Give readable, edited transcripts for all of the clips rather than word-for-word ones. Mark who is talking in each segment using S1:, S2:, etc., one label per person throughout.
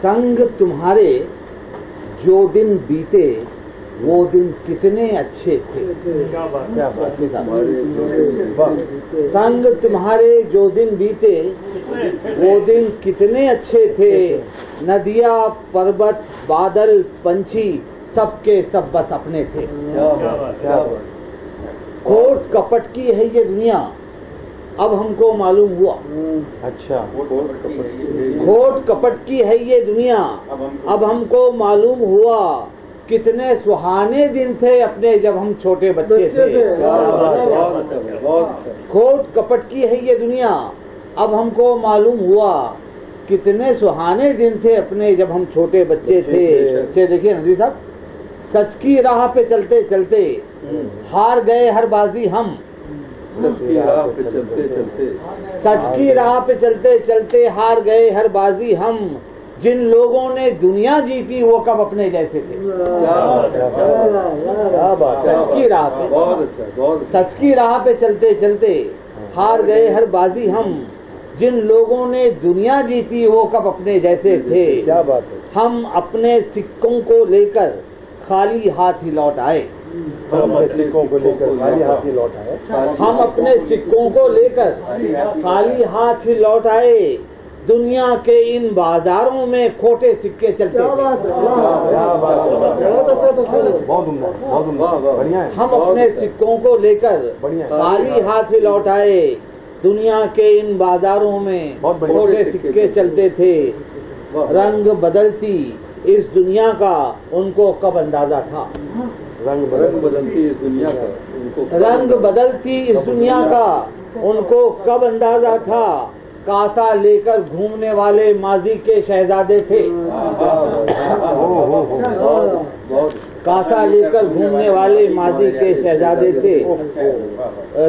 S1: संग तुम्हारे जो दिन बीते वो दिन कितने अच्छे थे।
S2: क्या बात
S1: संग तुम्हारे जो दिन बीते वो दिन कितने अच्छे थे। नदियाँ पर्वत बादल पंछी सबके सब बस अपने थे। खोट कपट की है ये दुनिया अब हमको मालूम हुआ।
S3: अच्छा,
S1: खोट कपट की है ये दुनिया अब हमको मालूम हुआ। कितने सुहाने दिन थे अपने जब हम छोटे बच्चे थे। खोट कपट की है ये दुनिया अब हमको मालूम हुआ। कितने सुहाने दिन थे अपने जब हम छोटे बच्चे थे। देखिए नजरी साहब, सच की राह पे चलते चलते हार गए हर बाजी हम।
S3: सच की राह पे चलते चलते
S1: सच की राह पे चलते चलते हार गए हर बाजी हम। जिन लोगों ने दुनिया जीती वो कब अपने जैसे थे। सच की राह पे,
S3: बहुत अच्छा,
S1: सच की राह पे चलते चलते हार गए हर बाजी हम। जिन लोगों ने दुनिया जीती वो कब अपने जैसे थे।
S3: क्या बात है।
S1: हम अपने सिक्कों को लेकर खाली हाथ ही लौट आए।
S3: हम अपने सिक्कों को लेकर खाली हाथ ही लौट आए।
S1: हम अपने सिक्कों को लेकर खाली हाथ ही लौट आए। दुनिया के इन बाजारों में खोटे सिक्के चलते थे।
S3: बहुत बढ़िया है।
S1: हम अपने सिक्कों को लेकर खाली हाथ ही लौट आए। दुनिया के इन बाजारों में खोटे सिक्के चलते थे। रंग बदलती इस दुनिया का उनको कब अंदाजा था।
S3: रंग बदलती इस दुनिया का उनको
S1: रंग बदलती इस दुनिया का उनको कब अंदाजा था। कासा लेकर घूमने वाले माजी के शहजादे थे। कासा लेकर घूमने वाले माजी के शहजादे थे।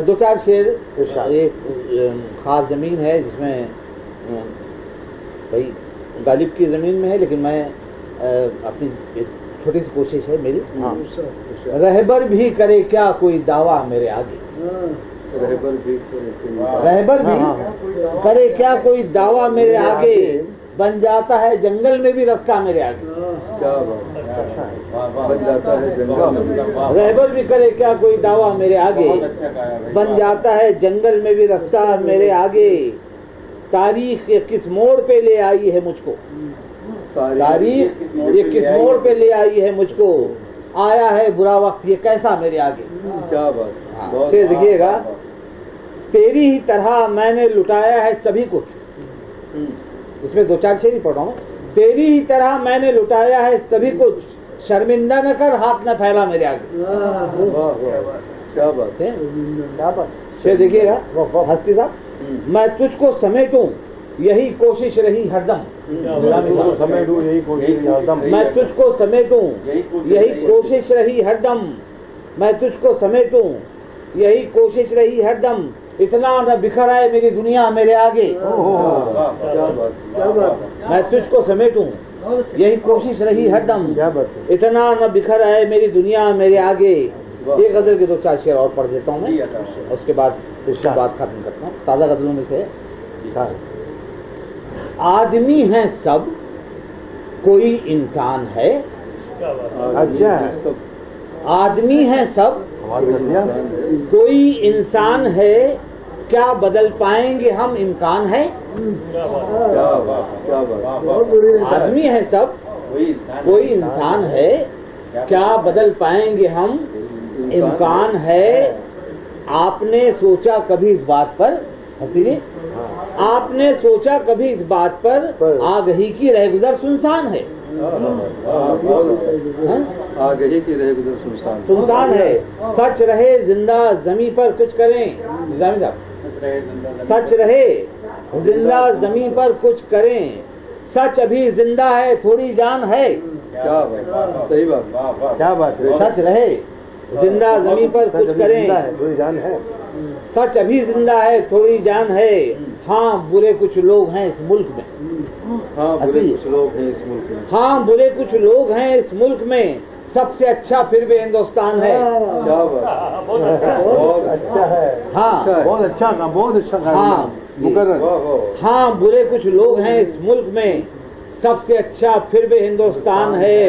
S1: दो चार शेर। एक खास जमीन है जिसमें भाई गालिब की जमीन में है, लेकिन मैं अपनी छोटी सी कोशिश है मेरी। रहबर भी करे क्या कोई दावा मेरे आगे। रहबर भी करे क्या कोई दावा मेरे आगे। बन जाता है जंगल में भी रास्ता मेरे आगे।
S3: बन जाता है जंगल।
S1: रहबर भी करे क्या कोई दावा मेरे आगे। बन जाता है जंगल में भी रास्ता मेरे आगे। तारीख ये किस मोड़ पे ले आई है मुझको। तारीख ये किस मोड़ पे ले आई है मुझको। आया है बुरा वक्त ये कैसा मेरे आगे।
S3: क्या बात।
S1: से देखिएगा, तेरी ही तरह मैंने लुटाया है सभी कुछ। इसमें दो चार शेर ही पढ़ रहा हूँ। तेरी ही तरह मैंने लुटाया है सभी कुछ। शर्मिंदा न कर हाथ न फैला मेरे आगे।
S3: क्या बात है।
S1: क्या बात। शेर देखिएगा हस्ती साहब, मैं तुझको समेटूं यही कोशिश रही हरदम।
S3: समेटूं यही कोशिश हरदम।
S1: मैं तुझको समेटूं यही कोशिश रही हरदम। मैं तुझको समेटूं यही कोशिश रही हरदम। इतना न बिखर आए मेरी दुनिया मेरे आगे। मैं तुझको समेटूं यही कोशिश रही हरदम। इतना न बिखर आए मेरी दुनिया मेरे आगे। ये गजल के दो चार शेर और पढ़ देता हूँ मैं, उसके बाद बात खत्म करता हूँ। ताज़ा गजलों में से आदमी है सब कोई इंसान है।
S3: अच्छा,
S1: आदमी है सब कोई इंसान है। क्या बदल पाएंगे हम इम्कान है। आदमी है सब कोई इंसान है। क्या बदल पाएंगे हम इम्कान है। आपने सोचा कभी इस बात पर। हसीने, आपने सोचा कभी इस बात पर आगही की रहगुजर सुनसान है।
S3: आगही की रहगुजर
S1: सुनसान है। सच रहे जिंदा जमी पर कुछ करें। सच रहे जिंदा जमी पर कुछ करें। सच अभी जिंदा है थोड़ी जान है।
S3: क्या बात, सही बात। क्या बात है।
S1: सच रहे जिंदा जमी पर कुछ करें।
S3: थोड़ी जान है।
S1: सच अभी जिंदा है थोड़ी जान है। हाँ बुरे कुछ लोग हैं इस मुल्क में।
S3: हाँ बुरे कुछ लोग हैं इस मुल्क में।
S1: हाँ बुरे कुछ लोग हैं इस मुल्क में। सबसे अच्छा फिर भी हिंदुस्तान है।
S3: क्या बात, बहुत अच्छा है।
S1: हाँ
S3: बहुत अच्छा था, बहुत अच्छा था।
S1: हाँ
S3: मुकर्रर।
S1: हाँ बुरे कुछ लोग हैं इस मुल्क में। सबसे अच्छा फिर भी हिंदुस्तान है,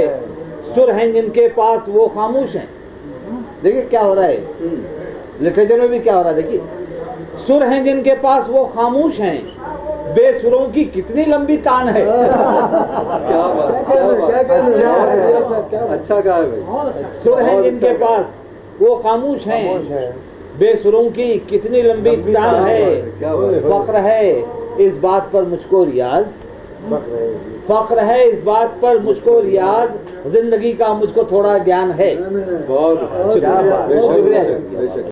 S1: सुर हैं जिनके पास वो खामोश हैं। देखिए क्या हो रहा है, लिटरेचर में भी क्या हो रहा है, देखिए सुर हैं जिनके पास वो खामोश हैं, बेसुरों की कितनी लंबी तान है।
S3: क्या बात, अच्छा कहा है भाई।
S1: सुर हैं जिनके पास वो खामोश हैं, बेसुरों की कितनी लंबी तान है। फक्र है इस बात पर मुझको रियाज, फक्र है इस बात पर मुझको रियाज, जिंदगी का मुझको थोड़ा ज्ञान है।
S3: बहुत
S1: शुक्रिया।